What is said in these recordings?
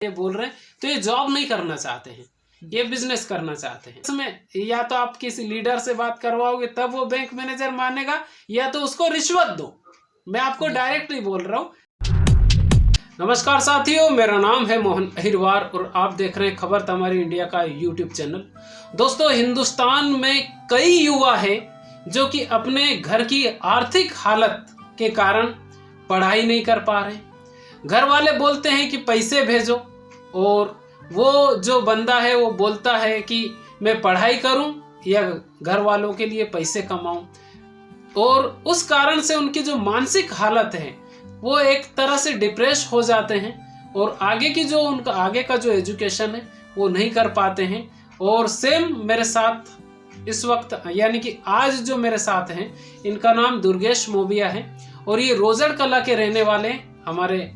ये बोल रहे हैं तो ये जॉब नहीं करना चाहते हैं, ये बिजनेस करना चाहते हैं। इसमें या तो आप किसी लीडर से बात करवाओगे तब वो बैंक मैनेजर मानेगा, या तो उसको रिश्वत दो। मैं आपको डायरेक्टली बोल रहा हूँ। नमस्कार साथियों, मेरा नाम है मोहन अहिरवार और आप देख रहे हैं खबर तमारी इंडिया का यूट्यूब चैनल। दोस्तों, हिंदुस्तान में कई युवा हैं जो कि अपने घर की आर्थिक हालत के कारण पढ़ाई नहीं कर पा रहे। घर वाले बोलते हैं कि पैसे भेजो, और वो जो बंदा है वो बोलता है कि मैं पढ़ाई करूं या घर वालों के लिए पैसे कमाऊं, और उस कारण से उनकी जो मानसिक हालत है वो एक तरह से डिप्रेस हो जाते हैं, और आगे की जो उनका आगे का जो एजुकेशन है वो नहीं कर पाते हैं। और सेम मेरे साथ इस वक्त, यानी कि आज जो मेरे साथ हैं, इनका नाम दुर्गेश मोबिया है और ये रोजड़ कला के रहने वाले हैं। हमारे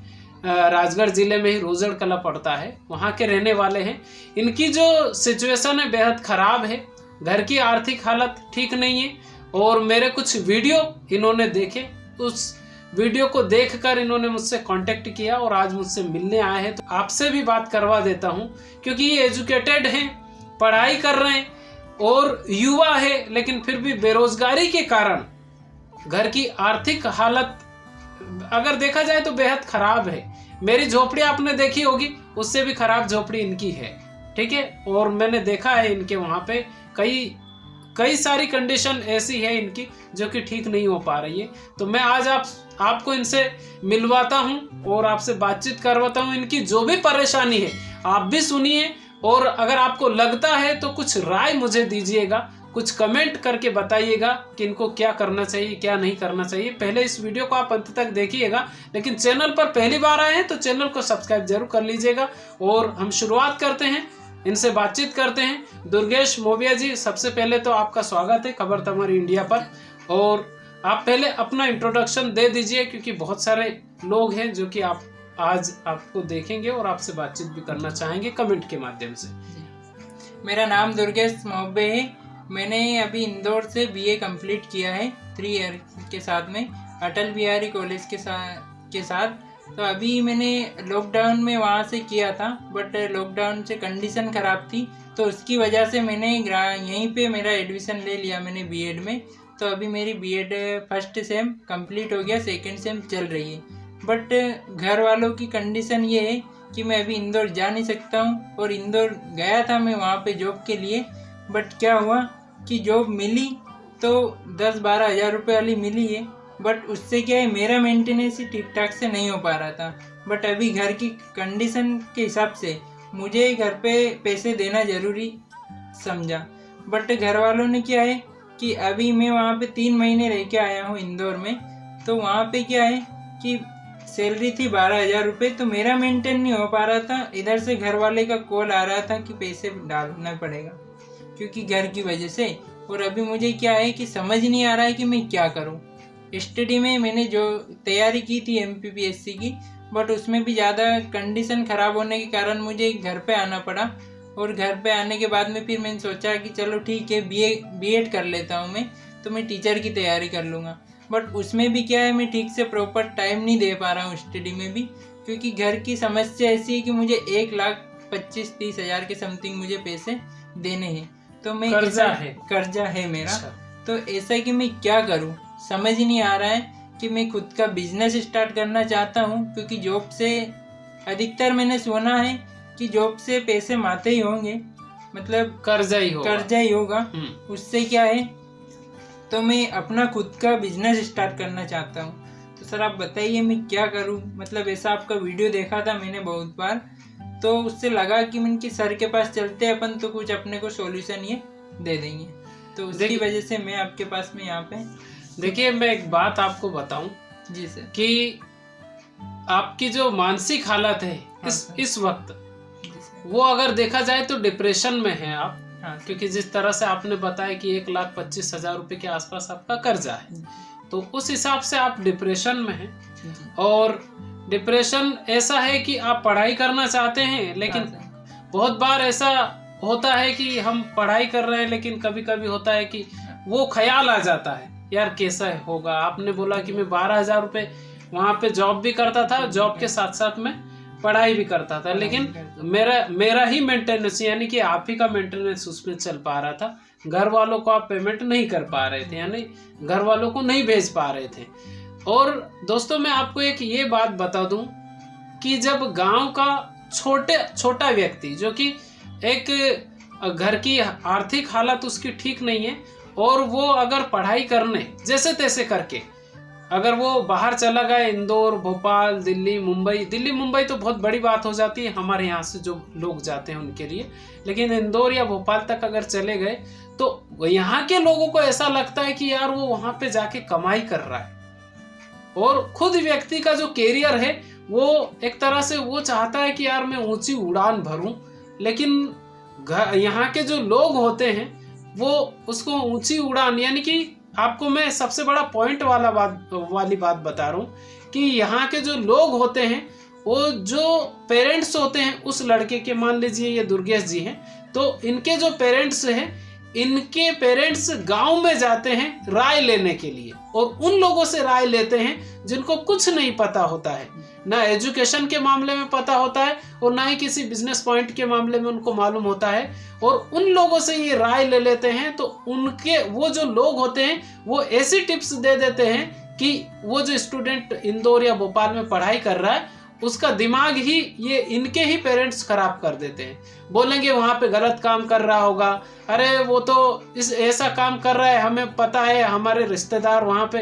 राजगढ़ जिले में ही रोजड़ कला पड़ता है, वहाँ के रहने वाले हैं। इनकी जो सिचुएशन है बेहद खराब है, घर की आर्थिक हालत ठीक नहीं है। और मेरे कुछ वीडियो इन्होंने देखे, उस वीडियो को देखकर इन्होंने मुझसे कांटेक्ट किया और आज मुझसे मिलने आए हैं। तो आपसे भी बात करवा देता हूं, क्योंकि ये एजुकेटेड हैं, पढ़ाई कर रहे हैं और युवा है, लेकिन फिर भी बेरोजगारी के कारण घर की आर्थिक हालत अगर देखा जाए तो बेहद खराब है। मेरी झोपड़ी आपने देखी होगी, उससे भी खराब झोपड़ी इनकी है, ठीक है। और मैंने देखा है इनके वहाँ पे कई सारी कंडीशन ऐसी है इनकी जो कि ठीक नहीं हो पा रही है। तो मैं आज आपको इनसे मिलवाता हूं और आपसे बातचीत करवाता हूं। इनकी जो भी परेशानी है आप भी सुनिए, और अगर आपको लगता है तो कुछ राय मुझे दीजिएगा, कुछ कमेंट करके बताइएगा कि इनको क्या करना चाहिए क्या नहीं करना चाहिए। पहले इस वीडियो को आप अंत तक देखिएगा, लेकिन चैनल पर पहली बार आए हैं तो चैनल को सब्सक्राइब जरूर कर लीजिएगा। और हम शुरुआत करते हैं, इनसे बातचीत करते हैं। दुर्गेश मोबिया जी, सबसे पहले तो आपका स्वागत है खबर तमारी इंडिया पर। और आप पहले अपना इंट्रोडक्शन दे दीजिए, क्योंकि बहुत सारे लोग हैं जो कि आज आपको देखेंगे और आपसे बातचीत भी करना चाहेंगे कमेंट के माध्यम से। मेरा नाम दुर्गेश मोबिया है। मैंने अभी इंदौर से बीए कंप्लीट किया है 3 ईयर के साथ में अटल बिहारी कॉलेज के साथ। तो अभी मैंने लॉकडाउन में वहाँ से किया था, बट लॉकडाउन से कंडीशन ख़राब थी, तो उसकी वजह से मैंने यहीं पे मेरा एडमिशन ले लिया मैंने बीएड में। तो अभी मेरी बीएड फर्स्ट सेम कंप्लीट हो गया, सेकंड सेम चल रही है। बट घर वालों की कंडीशन ये है कि मैं अभी इंदौर जा नहीं सकता हूँ, और इंदौर गया था मैं वहाँ पे जॉब के लिए। बट क्या हुआ कि जॉब मिली तो 10-12 हज़ार रुपये वाली मिली है, बट उससे क्या है मेरा मेंटेनेंस ही ठीक ठाक से नहीं हो पा रहा था। बट अभी घर की कंडीशन के हिसाब से मुझे घर पे पैसे देना ज़रूरी समझा। बट घर वालों ने क्या है कि अभी मैं वहाँ पे 3 महीने रह के आया हूँ इंदौर में, तो वहाँ पे क्या है कि सैलरी थी 12,000 रुपये, तो मेरा मेंटेन नहीं हो पा रहा था। इधर से घर वाले का कॉल आ रहा था कि पैसे डालना पड़ेगा क्योंकि घर की वजह से। और अभी मुझे क्या है कि समझ नहीं आ रहा है कि मैं क्या करूं। स्टडी में मैंने जो तैयारी की थी MPPSC की, बट उसमें भी ज़्यादा कंडीशन ख़राब होने के कारण मुझे घर पे आना पड़ा। और घर पे आने के बाद में फिर मैंने सोचा कि चलो ठीक है बीएड कर लेता हूँ मैं, तो मैं टीचर की तैयारी कर लूँगा। बट उसमें भी क्या है मैं ठीक से प्रॉपर टाइम नहीं दे पा रहा हूँ स्टडी में भी, क्योंकि घर की समस्या ऐसी है कि मुझे 1,25,30 हज़ार के समथिंग मुझे पैसे देने हैं। तो मैं कर्जा है मेरा। तो ऐसा कि मैं क्या करूं समझ नहीं आ रहा है कि मैं खुद का बिजनेस स्टार्ट करना चाहता हूं, क्योंकि जॉब से अधिकतर मैंने सुना है कि जॉब से पैसे माते ही होंगे, मतलब कर्जा ही होगा। उससे क्या है, तो मैं अपना खुद का बिजनेस स्टार्ट करना चाहता हूं। तो सर आप बताइए मैं क्या करूं। मतलब ऐसा आपका वीडियो देखा था मैंने बहुत बार, तो उससे लगा कि इनके सर के पास चलते हैं अपन, तो कुछ अपने को सॉल्यूशन ये दे देंगे। तो उसकी वजह से मैं आपके पास में यहाँ पे। देखिए, मैं एक बात आपको बताऊं जी सर, कि आपकी जो मानसिक हालत है इस वक्त, वो अगर देखा जाए तो डिप्रेशन में है आप। क्योंकि जिस तरह से आपने बताया कि 1,25,000 रुपये के आसपास आपका कर्जा है, तो उस हिसाब से आप डिप्रेशन में हैं। और डिप्रेशन ऐसा है कि आप पढ़ाई करना चाहते हैं, लेकिन बहुत बार ऐसा होता है कि हम पढ़ाई कर रहे हैं, लेकिन कभी कभी होता है कि वो ख्याल आ जाता है यार कैसा होगा। आपने बोला कि मैं 12,000 रुपये वहाँ पे जॉब भी करता था, जॉब के साथ साथ मैं पढ़ाई भी करता था, लेकिन मेरा ही मेंटेनेंस यानी कि आप ही का मेंटेनेंस उसमें चल पा रहा था। घर वालों को आप पेमेंट नहीं कर पा रहे थे, यानी घर वालों को नहीं भेज पा रहे थे। और दोस्तों मैं आपको एक ये बात बता दूं कि जब गांव का छोटा व्यक्ति जो कि एक घर की आर्थिक हालत उसकी ठीक नहीं है और वो अगर पढ़ाई करने जैसे तैसे करके अगर वो बाहर चला गया, इंदौर, भोपाल, दिल्ली, मुंबई तो बहुत बड़ी बात हो जाती है हमारे यहाँ से जो लोग जाते हैं उनके लिए, लेकिन इंदौर या भोपाल तक अगर चले गए तो यहाँ के लोगों को ऐसा लगता है कि यार वो वहाँ पे जाके कमाई कर रहा है और खुद व्यक्ति का जो कैरियर है वो एक तरह से वो चाहता है कि यार मैं ऊंची उड़ान भरूं, लेकिन यहाँ के जो लोग होते हैं वो उसको ऊंची उड़ान यानी कि आपको मैं सबसे बड़ा पॉइंट वाली बात बता रहा हूँ कि यहाँ के जो लोग होते हैं वो जो पेरेंट्स होते हैं उस लड़के के, मान लीजिए ये दुर्गेश जी हैं, तो इनके जो पेरेंट्स हैं इनके पेरेंट्स गांव में जाते हैं राय लेने के लिए और उन लोगों से राय लेते हैं जिनको कुछ नहीं पता होता है, ना एजुकेशन के मामले में पता होता है और ना ही किसी बिजनेस पॉइंट के मामले में उनको मालूम होता है, और उन लोगों से ये राय ले लेते हैं। तो उनके वो जो लोग होते हैं वो ऐसी टिप्स दे देते हैं कि वो जो स्टूडेंट इंदौर या भोपाल में पढ़ाई कर रहा है उसका दिमाग ही ये इनके ही पेरेंट्स खराब कर देते हैं। बोलेंगे वहाँ पे गलत काम कर रहा होगा, अरे वो तो ऐसा काम कर रहा है, हमें पता है, हमारे रिश्तेदार वहाँ पे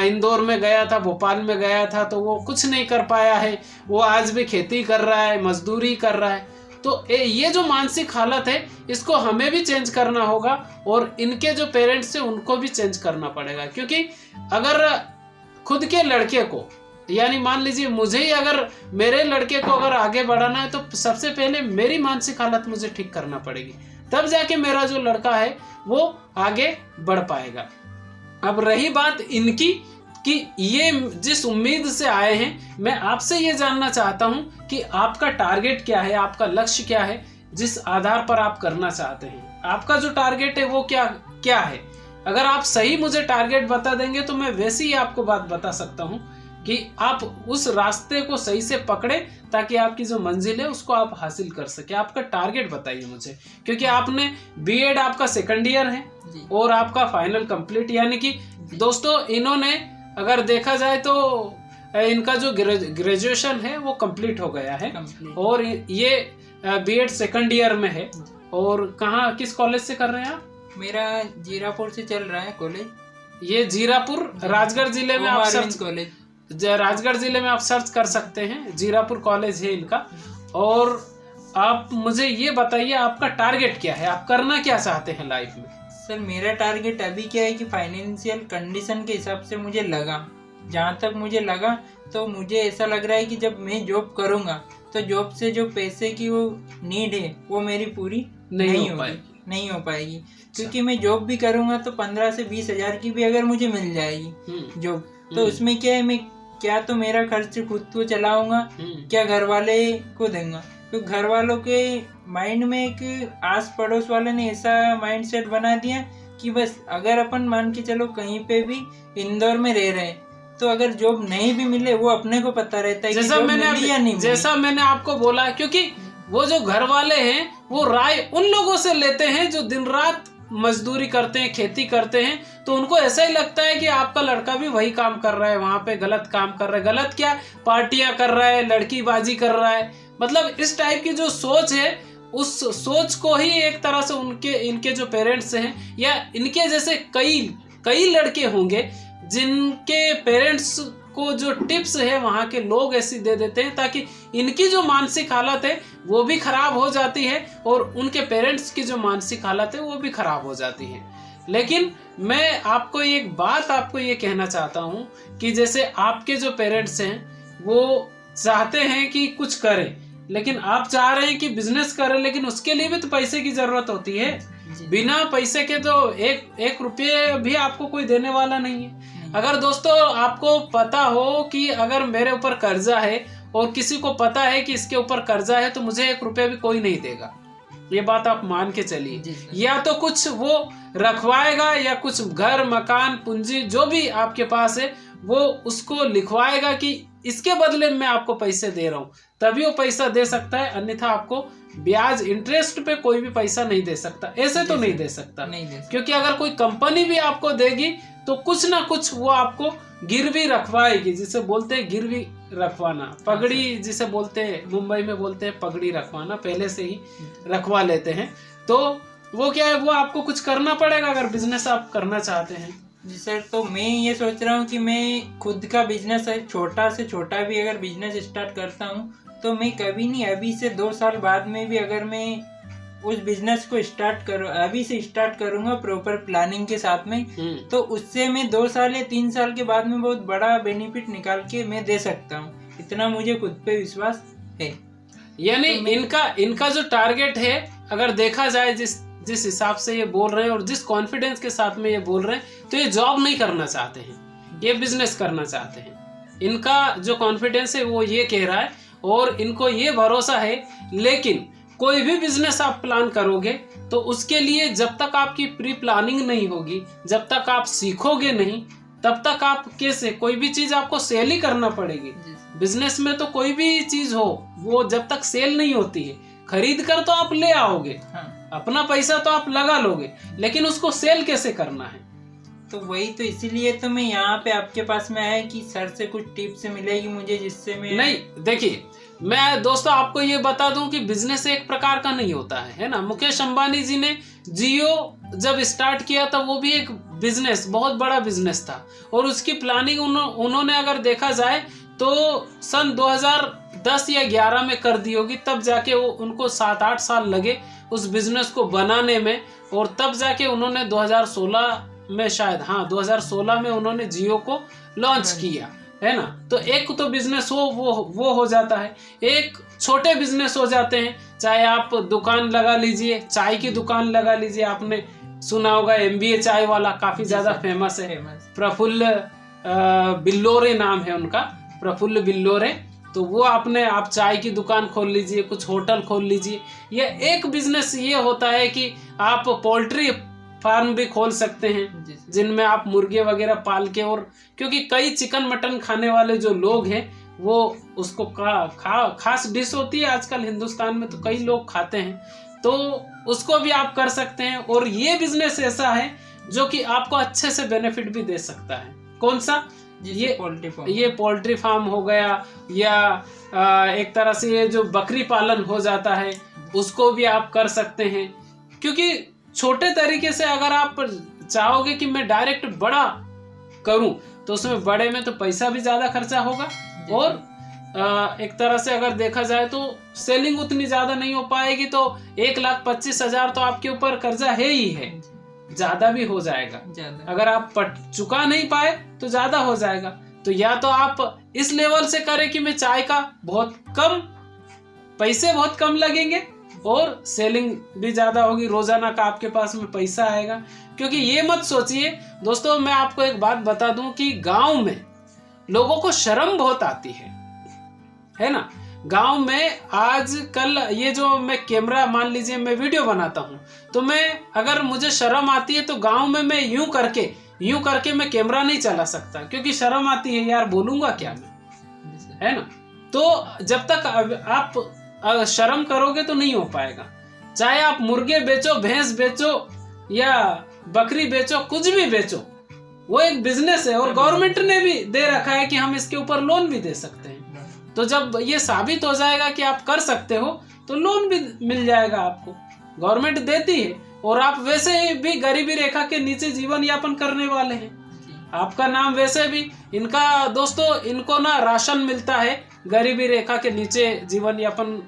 इंदौर में गया था, भोपाल में गया था, तो वो कुछ नहीं कर पाया है, वो आज भी खेती कर रहा है, मजदूरी कर रहा है। तो ये जो मानसिक हालत है इसको हमें भी चेंज करना होगा और इनके जो पेरेंट्स हैं उनको भी चेंज करना पड़ेगा, क्योंकि अगर खुद के लड़के को, यानी मान लीजिए मुझे ही अगर मेरे लड़के को अगर आगे बढ़ाना है तो सबसे पहले मेरी मानसिक हालत मुझे ठीक करना पड़ेगी, तब जाके मेरा जो लड़का है वो आगे बढ़ पाएगा। अब रही बात इनकी कि ये जिस उम्मीद से आए हैं, मैं आपसे ये जानना चाहता हूं कि आपका टारगेट क्या है, आपका लक्ष्य क्या है, जिस आधार पर आप करना चाहते हैं। आपका जो टारगेट है वो क्या है। अगर आप सही मुझे टारगेट बता देंगे तो मैं वैसे ही आपको बात बता सकता हूं कि आप उस रास्ते को सही से पकड़े ताकि आपकी जो मंजिल है उसको आप हासिल कर सके। आपका टारगेट बताइए मुझे, क्योंकि आपने बीएड आपका सेकंड ईयर है और आपका फाइनल कंप्लीट, यानी कि दोस्तों इन्होंने अगर देखा जाए तो इनका जो ग्रेजुएशन है वो कंप्लीट हो गया है और ये बीएड सेकंड ईयर में है। और कहाँ, किस कॉलेज से कर रहे हैं आप? मेरा जीरापुर से चल रहा है कॉलेज। ये जीरापुर राजगढ़ जिले में आप सर्च कॉलेज, राजगढ़ जिले में आप सर्च कर सकते हैं, जीरापुर कॉलेज है इनका। और आप मुझे ये बताइए आपका टारगेट क्या है, आप करना क्या चाहते हैं लाइफ में? सर मेरा टारगेट अभी क्या है कि फाइनेंशियल कंडीशन के हिसाब से मुझे लगा, जहाँ तक मुझे लगा तो मुझे ऐसा लग रहा है कि जब मैं जॉब करूँगा तो जॉब से जो पैसे की वो नीड है वो मेरी पूरी नहीं हो पाएगी, क्योंकि मैं जॉब भी करूँगा तो 15 से 20 हज़ार की भी अगर मुझे मिल जाएगी जॉब, तो उसमें क्या है, मैं क्या तो मेरा खर्च खुद को चलाऊंगा, क्या घर वाले को देंगे। तो घर वालों के माइंड में एक आस पड़ोस वाले ने ऐसा माइंड सेट बना दिया कि बस अगर अपन मान के चलो कहीं पे भी इंदौर में रह रहे हैं तो अगर जॉब नहीं भी मिले वो अपने को पता रहता है जैसा मैंने आपको बोला, क्योंकि वो जो घर वाले हैं वो राय उन लोगों से लेते हैं जो दिन रात मजदूरी करते हैं, खेती करते हैं, तो उनको ऐसा ही लगता है कि आपका लड़का भी वही काम कर रहा है, वहां पे गलत काम कर रहा है। गलत क्या, पार्टियां कर रहा है, लड़कीबाजी कर रहा है, मतलब इस टाइप की जो सोच है उस सोच को ही एक तरह से इनके जो पेरेंट्स हैं या इनके जैसे कई लड़के होंगे जिनके पेरेंट्स को जो टिप्स है वहाँ के लोग ऐसी दे देते हैं ताकि इनकी जो मानसिक हालत है वो भी खराब हो जाती है और उनके पेरेंट्स की जो मानसिक हालत है वो भी खराब हो जाती है। लेकिन मैं आपको एक बात ये कहना चाहता हूँ कि जैसे आपके जो पेरेंट्स हैं वो चाहते हैं कि कुछ करें, लेकिन आप चाह रहे हैं कि बिजनेस करें, लेकिन उसके लिए भी तो पैसे की जरूरत होती है। बिना पैसे के तो एक रुपये भी आपको कोई देने वाला नहीं है। अगर दोस्तों आपको पता हो कि अगर मेरे ऊपर कर्जा है और किसी को पता है कि इसके ऊपर कर्जा है तो मुझे 1 रुपया भी कोई नहीं देगा, ये बात आप मान के चलिए। या तो कुछ वो रखवाएगा या कुछ घर मकान पूंजी जो भी आपके पास है वो उसको लिखवाएगा कि इसके बदले में आपको पैसे दे रहा हूँ, तभी वो पैसा दे सकता है, अन्यथा आपको ब्याज इंटरेस्ट पे कोई भी पैसा नहीं दे सकता, ऐसे तो नहीं दे सकता। क्योंकि अगर कोई कंपनी भी आपको देगी तो कुछ ना कुछ वो आपको गिरवी रखवाएगी, जिसे बोलते हैं गिरवी रखवाना, पगड़ी जिसे बोलते हैं, मुंबई में बोलते हैं पगड़ी रखवाना, पहले से ही रखवा लेते हैं। तो वो क्या है, वो आपको कुछ करना पड़ेगा अगर बिजनेस आप करना चाहते हैं। जी सर, तो मैं ये सोच रहा हूँ कि मैं खुद का बिजनेस है, छोटा से छोटा भी अगर बिजनेस स्टार्ट करता हूँ तो मैं कभी नहीं, अभी से 2 साल बाद में भी अगर मैं उस बिजनेस को अभी से स्टार्ट करूँगा प्रॉपर प्लानिंग के साथ में, तो उससे मैं 2 साल या 3 साल के बाद में बहुत बड़ा बेनिफिट निकाल के मैं दे सकता हूँ, इतना मुझे खुद पे विश्वास है। यानी तो इनका जो टारगेट है, अगर देखा जाए जिस हिसाब से ये बोल रहे हैं और जिस कॉन्फिडेंस के साथ में ये बोल रहे हैं, तो ये जॉब नहीं करना चाहते हैं, ये बिजनेस करना चाहते हैं। इनका जो कॉन्फिडेंस है वो ये कह रहा है और इनको ये भरोसा है। लेकिन कोई भी बिजनेस आप प्लान करोगे तो उसके लिए जब तक आपकी प्री प्लानिंग नहीं होगी, जब तक आप सीखोगे नहीं, तब तक आप कैसे, कोई भी चीज आपको सेल ही करना पड़ेगी। बिजनेस में तो कोई भी चीज हो, वो जब तक सेल नहीं होती है, खरीद कर तो आप ले आओगे, अपना पैसा तो आप लगा लोगे, लेकिन उसको सेल कैसे करना है। तो वही तो, इसीलिए तो मैं यहाँ पे आपके पास में आया कि सर से कुछ टिप्स मिलेगी मुझे, जिससे मैं नहीं, देखिए मैं दोस्तों आपको ये बता दूं कि बिजनेस एक प्रकार का नहीं होता है ना। मुकेश अंबानी जी ने जियो जब स्टार्ट किया था, वो भी एक बिजनेस, बहुत बड़ा बिजनेस था, और उसकी प्लानिंग उन्होंने अगर देखा जाए तो सन 2010 या 11 में कर दी होगी, तब जाके वो उनको 7-8 साल लगे उस बिजनेस को बनाने में, और तब जाके उन्होंने 2016 में, शायद हाँ 2016 में उन्होंने जियो को लॉन्च किया, है ना। तो एक तो बिजनेस वो हो जाता है, एक छोटे बिजनेस हो जाते हैं, चाहे आप दुकान लगा लीजिए, चाय की दुकान लगा लीजिए, आपने सुना होगा MBA चाय वाला, काफी ज्यादा फेमस है, प्रफुल्ल बिल्लोरे नाम है उनका, प्रफुल्ल बिल्लोरे। तो वो आप चाय की दुकान खोल लीजिए, कुछ होटल खोल लीजिए। ये एक बिजनेस ये होता है कि आप पोल्ट्री फार्म भी खोल सकते हैं, जिनमें आप मुर्गे वगैरह पाल के, और क्योंकि कई चिकन मटन खाने वाले जो लोग हैं वो उसको खास डिश होती है आजकल हिंदुस्तान में, तो कई लोग खाते हैं, तो उसको भी आप कर सकते हैं। और ये बिजनेस ऐसा है जो कि आपको अच्छे से बेनिफिट भी दे सकता है। कौन सा? ये पोल्ट्री फार्म हो गया, या एक तरह से ये जो बकरी पालन हो जाता है उसको भी आप कर सकते हैं। क्योंकि छोटे तरीके से अगर आप चाहोगे कि मैं डायरेक्ट बड़ा करूं, तो उसमें बड़े में तो पैसा भी ज्यादा खर्चा होगा, और एक तरह से अगर देखा जाए तो सेलिंग उतनी ज्यादा नहीं हो पाएगी। तो 1,25,000 तो आपके ऊपर कर्जा है ही है, ज्यादा भी हो जाएगा, अगर आप चुका नहीं पाए तो ज्यादा हो जाएगा। तो या तो आप इस लेवल से करें कि मैं चाय का पैसे बहुत कम लगेंगे और सेलिंग भी ज्यादा होगी, रोजाना का आपके पास में पैसा आएगा। क्योंकि ये मत सोचिए दोस्तों, मैं आपको एक बात बता दूं कि गांव में लोगों को शर्म बहुत आती है ना। गांव में आजकल ये जो मैं कैमरा, मान लीजिए मैं वीडियो बनाता हूं, तो मैं अगर मुझे शर्म आती है तो गांव में मैं यूं करके मैं कैमरा नहीं चला सकता, क्योंकि शर्म आती है, यार बोलूंगा क्या मैं, है ना। तो जब तक आप शर्म करोगे तो नहीं हो पाएगा। चाहे आप मुर्गे बेचो, भैंस बेचो या बकरी बेचो, कुछ भी बेचो, वो एक बिजनेस है, और गवर्नमेंट ने भी दे रखा है कि हम इसके ऊपर लोन भी दे सकते हैं। तो जब ये साबित हो जाएगा कि आप कर सकते हो तो लोन भी मिल जाएगा आपको, गवर्नमेंट देती है, और आप वैसे भी गरीबी रेखा के नीचे जीवन यापन करने वाले हैं। आपका नाम वैसे भी, इनका दोस्तों इनको ना राशन मिलता है, गरीबी रेखा के नीचे जीवन यापन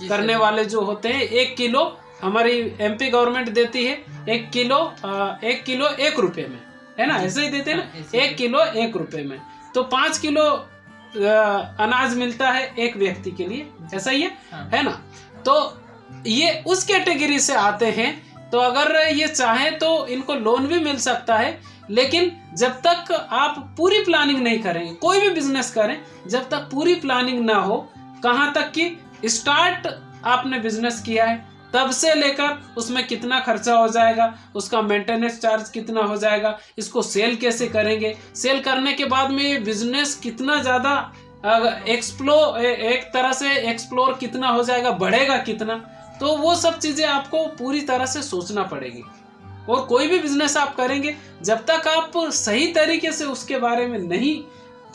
करने वाले जो होते हैं। 1 किलो हमारी MP गवर्नमेंट देती है, 1 किलो 1 रुपए में, है ना, ऐसे ही देते हैं ना, 1 किलो 1 रुपए में। तो 5 किलो अनाज मिलता है एक व्यक्ति के लिए, ऐसा ही है ना। तो ये उस कैटेगरी से आते हैं। तो अगर ये चाहें तो इनको लोन भी मिल सकता है, लेकिन जब तक आप पूरी प्लानिंग नहीं करेंगे, कोई भी बिजनेस करें, जब तक पूरी प्लानिंग ना हो, कहाँ तक कि स्टार्ट आपने बिजनेस किया है, तब से लेकर उसमें कितना खर्चा हो जाएगा, उसका मेंटेनेंस चार्ज कितना हो जाएगा, इसको सेल कैसे करेंगे, सेल करने के बाद में ये बिजनेस कितना ज़्यादा एक तरह से एक्सप्लोर कितना हो जाएगा, बढ़ेगा कितना, तो वो सब चीज़ें आपको पूरी तरह से सोचना पड़ेगी। और कोई भी बिजनेस आप करेंगे, जब तक आप सही तरीके से उसके बारे में नहीं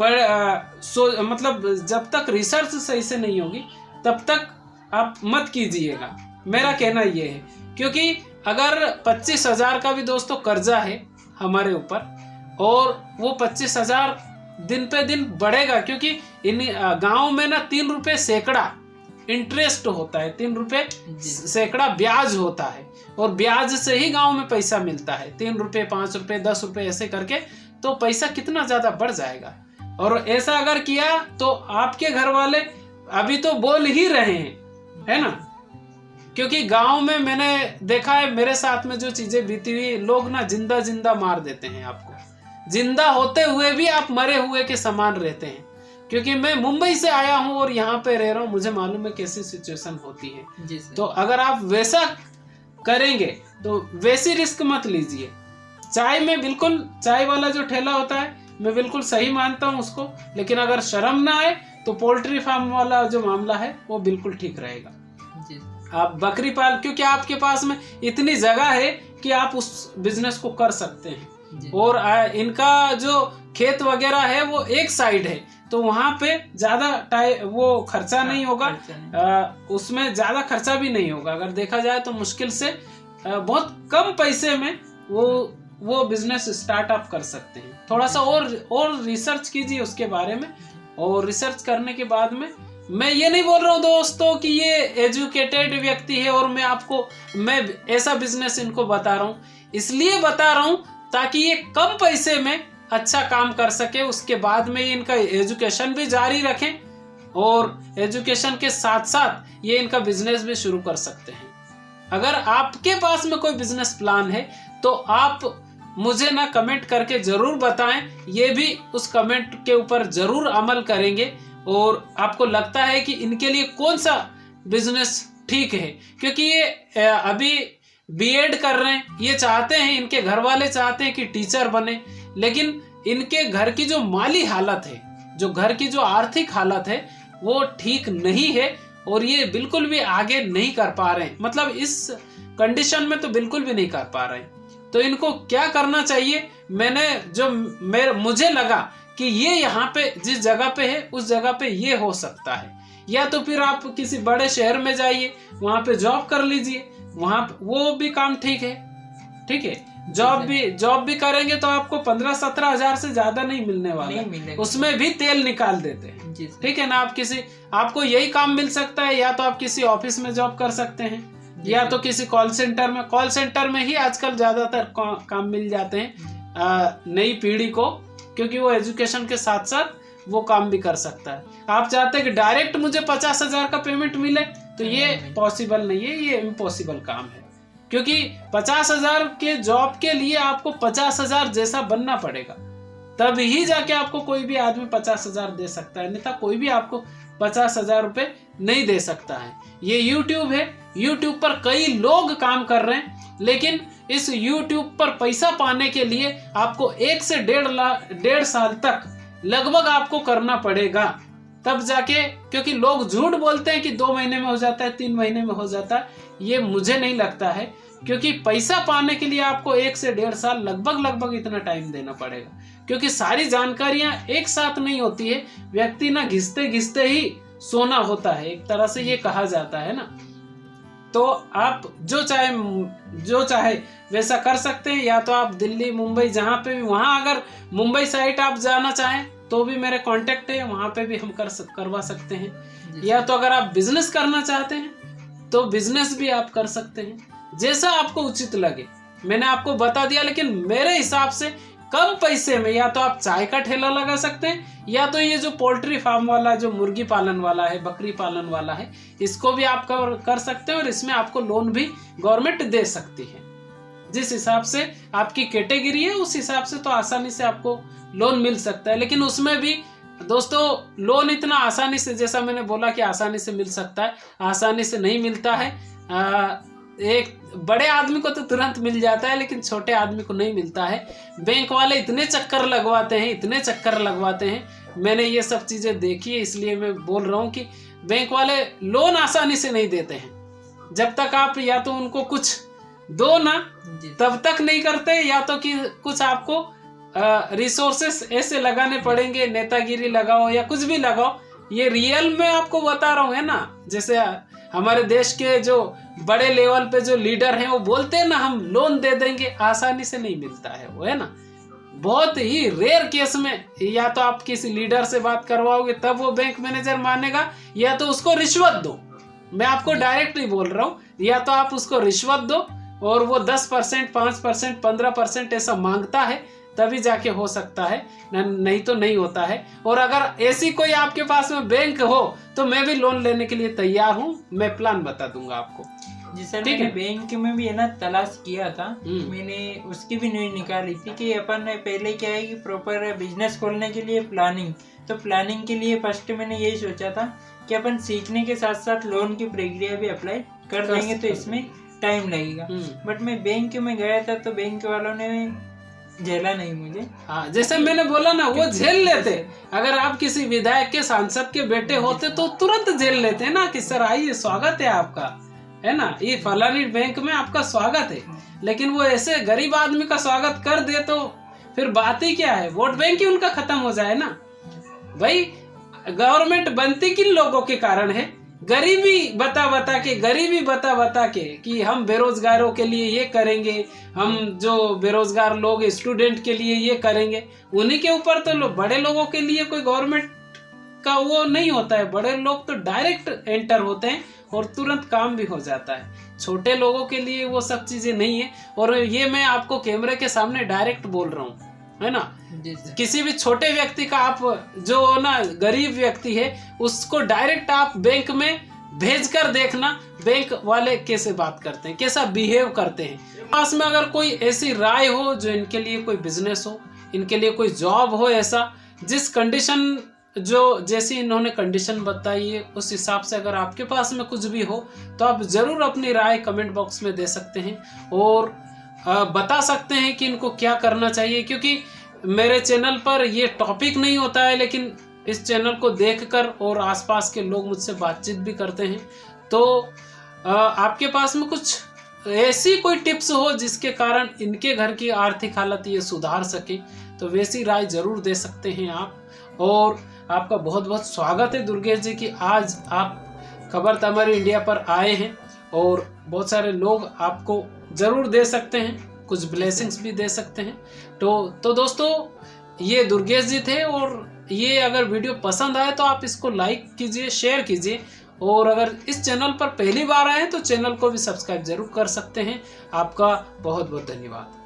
मतलब जब तक रिसर्च सही से नहीं होगी तब तक आप मत कीजिएगा, मेरा कहना ये है। क्योंकि अगर 25,000 का भी दोस्तों कर्जा है हमारे ऊपर और वो 25,000 दिन पे दिन बढ़ेगा, क्योंकि इन गाँव में ना 3 रुपये सैकड़ा इंटरेस्ट होता है, 3 रुपये सैकड़ा ब्याज होता है, और ब्याज से ही गांव में पैसा मिलता है। 3 रुपये, 5 रुपये, 10 रुपये ऐसे करके तो पैसा कितना ज़्यादा बढ़ जाएगा। और ऐसा अगर किया तो आपके घर वाले अभी तो बोल ही रहे हैं, है ना, क्योंकि गांव में मैंने देखा है, मेरे साथ में जो चीज़ें बीती हुई, लोग ना जिंदा जिंदा मार देते हैं आपको, जिंदा होते हुए भी आप मरे हुए के समान रहते हैं। क्योंकि मैं मुंबई से आया हूं और यहाँ पे रह रहा हूँ, मुझे मालूम है कैसी सिचुएशन होती है। तो अगर आप वैसा करेंगे तो वैसी रिस्क मत लीजिए। चाय में बिल्कुल, चाय वाला जो ठेला होता है मैं बिल्कुल सही मानता हूँ उसको, लेकिन अगर शर्म ना आए तो पोल्ट्री फार्म वाला जो मामला है वो बिल्कुल ठीक रहेगा। आप बकरी पाल, क्योंकि आपके पास में इतनी जगह है कि आप उस बिजनेस को कर सकते हैं, और इनका जो खेत वगैरह है वो एक साइड है, तो वहाँ पे ज़्यादा वो खर्चा नहीं होगा, उसमें ज़्यादा खर्चा भी नहीं होगा। अगर देखा जाए तो मुश्किल से बहुत कम पैसे में वो बिजनेस स्टार्टअप कर सकते हैं। थोड़ा सा और रिसर्च कीजिए उसके बारे में, और रिसर्च करने के बाद में, मैं ये नहीं बोल रहा हूँ दोस्तों कि ये एजुकेटेड व्यक्ति है और मैं ऐसा बिजनेस इनको बता रहा हूँ, इसलिए बता रहा हूँ ताकि ये कम पैसे में अच्छा काम कर सके, उसके बाद में इनका एजुकेशन भी जारी रखें, और एजुकेशन के साथ साथ ये इनका बिजनेस भी शुरू कर सकते हैं। अगर आपके पास में कोई बिजनेस प्लान है तो आप मुझे ना कमेंट करके ज़रूर बताएं, ये भी उस कमेंट के ऊपर ज़रूर अमल करेंगे। और आपको लगता है कि इनके लिए कौन सा बिजनेस ठीक है, क्योंकि ये अभी बीएड कर रहे हैं, ये चाहते हैं, इनके घर वाले चाहते हैं कि टीचर बने, लेकिन इनके घर की जो माली हालत है, जो घर की जो आर्थिक हालत है वो ठीक नहीं है, और ये बिल्कुल भी आगे नहीं कर पा रहे हैं, मतलब इस कंडीशन में तो बिल्कुल भी नहीं कर पा रहे हैं। तो इनको क्या करना चाहिए, मुझे लगा कि ये यहाँ पे जिस जगह पे है उस जगह पे ये हो सकता है, या तो फिर आप किसी बड़े शहर में जाइए, वहाँ पे जॉब कर लीजिए, वहाँ वो भी काम ठीक है। जॉब भी करेंगे तो आपको 15-17 हजार से ज्यादा नहीं मिलने वाला, उसमें भी तेल निकाल देते हैं, ठीक है ना। आपको यही काम मिल सकता है, या तो आप किसी ऑफिस में जॉब कर सकते हैं, या तो किसी कॉल सेंटर में ही आजकल ज्यादातर काम मिल जाते हैं नई पीढ़ी को, क्योंकि वो एजुकेशन के साथ साथ वो काम भी कर सकता है। आप चाहते हैं कि डायरेक्ट मुझे 50,000 का पेमेंट मिले, तो ये पॉसिबल नहीं है, ये इम्पॉसिबल काम है, क्योंकि 50,000 के जॉब के लिए आपको 50,000 जैसा बनना पड़ेगा, तब ही जाके आपको कोई भी आदमी 50,000 दे सकता है, अन्यथा कोई भी आपको 50,000 रुपये नहीं दे सकता है। ये यूट्यूब है, यूट्यूब पर कई लोग काम कर रहे हैं, लेकिन इस यूट्यूब पर पैसा पाने के लिए आपको 1 से 1.5 साल तक लगभग आपको करना पड़ेगा, तब जाके, क्योंकि लोग झूठ बोलते हैं कि 2 महीने में हो जाता है, 3 महीने में हो जाता है, ये मुझे नहीं लगता है, क्योंकि पैसा पाने के लिए आपको 1 से 1.5 साल लगभग इतना टाइम देना पड़ेगा, क्योंकि सारी जानकारियां एक साथ नहीं होती है, व्यक्ति ना घिसते घिसते ही सोना होता है, एक तरह से ये कहा जाता है ना। तो आप जो चाहे वैसा कर सकते हैं, या तो आप दिल्ली, मुंबई, जहाँ पे भी, वहाँ अगर मुंबई साइड आप जाना चाहें तो भी मेरे कांटेक्ट है, वहाँ पे भी हम करवा सकते हैं, या तो अगर आप बिजनेस करना चाहते हैं तो बिजनेस भी आप कर सकते हैं, जैसा आपको उचित लगे। मैंने आपको बता दिया, लेकिन मेरे हिसाब से कम पैसे में या तो आप चाय का ठेला लगा सकते हैं, या तो ये जो पोल्ट्री फार्म वाला, जो मुर्गी पालन वाला है, बकरी पालन वाला है, इसको भी आप कर सकते हैं, और इसमें आपको लोन भी गवर्नमेंट दे सकती है। जिस हिसाब से आपकी कैटेगरी है उस हिसाब से तो आसानी से आपको लोन मिल सकता है, लेकिन उसमें भी दोस्तों लोन इतना आसानी से, जैसा मैंने बोला कि आसानी से मिल सकता है, आसानी से नहीं मिलता है। एक बड़े आदमी को तो तुरंत मिल जाता है, लेकिन छोटे आदमी को नहीं मिलता है। बैंक वाले इतने चक्कर लगवाते हैं, इतने चक्कर लगवाते हैं। मैंने ये सब चीज़ें देखी है, इसलिए मैं बोल रहा हूँ कि बैंक वाले लोन आसानी से नहीं देते हैं। जब तक आप या तो उनको कुछ दो ना, तब तक नहीं करते, या तो कि कुछ आपको रिसोर्सेस ऐसे लगाने पड़ेंगे, नेतागिरी लगाओ या कुछ भी लगाओ। ये रियल में आपको बता रहा हूँ, है ना। जैसे हमारे देश के जो बड़े लेवल पे जो लीडर हैं वो बोलते हैं ना, हम लोन दे देंगे, आसानी से नहीं मिलता है वो, है ना। बहुत ही रेयर केस में या तो आप किसी लीडर से बात करवाओगे तब वो बैंक मैनेजर मानेगा, या तो उसको रिश्वत दो। मैं आपको डायरेक्टली बोल रहा हूँ, या तो आप उसको रिश्वत दो और वो 10%, 5%, 15% ऐसा मांगता है, तभी जाके हो सकता है, नहीं तो नहीं होता है। और अगर ऐसी कोई आपके पास में बैंक हो तो मैं भी लोन लेने के लिए तैयार हूँ, मैं प्लान बता दूंगा आपको। जी सर, मैंने बैंक में भी है ना तलाश किया था, मैंने उसकी भी न्यूज़ निकाली थी कि अपन पहले क्या है कि प्रॉपर बिजनेस खोलने के लिए प्लानिंग, तो प्लानिंग के लिए फर्स्ट मैंने यही सोचा था कि अपन सीखने के साथ साथ लोन की प्रक्रिया भी अप्लाई कर देंगे, तो इसमें टाइम लगेगा। बट मैं बैंक में गया था तो बैंक वालों ने झेला नहीं मुझे। हाँ, जैसे मैंने बोला ना, वो झेल लेते। अगर आप किसी विधायक के, सांसद के बेटे होते तो तुरंत झेल लेते हैं ना कि सर आइए, स्वागत है आपका, है ना, ये फलानी बैंक में आपका स्वागत है। लेकिन वो ऐसे गरीब आदमी का स्वागत कर दे तो फिर बात ही क्या है, वोट बैंक ही उनका खत्म हो जाए ना। भाई गवर्नमेंट बनती किन लोगों के कारण है? गरीबी बता बता के कि हम बेरोजगारों के लिए ये करेंगे, हम जो बेरोजगार लोग स्टूडेंट के लिए ये करेंगे, उन्हीं के ऊपर तो बड़े लोगों के लिए कोई गवर्नमेंट का वो नहीं होता है। बड़े लोग तो डायरेक्ट एंटर होते हैं और तुरंत काम भी हो जाता है। छोटे लोगों के लिए वो सब चीजें नहीं है। और ये मैं आपको कैमरे के सामने डायरेक्ट बोल रहा हूँ, है ना। किसी भी छोटे व्यक्ति का, आप जो ना गरीब व्यक्ति है, उसको डायरेक्ट आप बैंक में भेजकर देखना बैंक वाले कैसे बात करते हैं, कैसा बिहेव करते हैं। पास में अगर कोई ऐसी राय हो जो इनके लिए कोई बिजनेस हो, इनके लिए कोई जॉब हो, ऐसा जिस कंडीशन, जो जैसी इन्होंने कंडीशन बताई है उस हिसाब से अगर आपके पास में कुछ भी हो तो आप जरूर अपनी राय कमेंट बॉक्स में दे सकते हैं और बता सकते हैं कि इनको क्या करना चाहिए। क्योंकि मेरे चैनल पर ये टॉपिक नहीं होता है, लेकिन इस चैनल को देखकर और आसपास के लोग मुझसे बातचीत भी करते हैं। तो आपके पास में कुछ ऐसी कोई टिप्स हो जिसके कारण इनके घर की आर्थिक हालत ये सुधार सके, तो वैसी राय जरूर दे सकते हैं आप। और आपका बहुत बहुत स्वागत है दुर्गेश जी कि आज आप खबर तमारी इंडिया पर आए हैं, और बहुत सारे लोग आपको जरूर दे सकते हैं, कुछ ब्लेसिंग्स भी दे सकते हैं। तो दोस्तों, ये दुर्गेश जी थे, और ये अगर वीडियो पसंद आए तो आप इसको लाइक कीजिए, शेयर कीजिए, और अगर इस चैनल पर पहली बार आए तो चैनल को भी सब्सक्राइब जरूर कर सकते हैं। आपका बहुत बहुत धन्यवाद।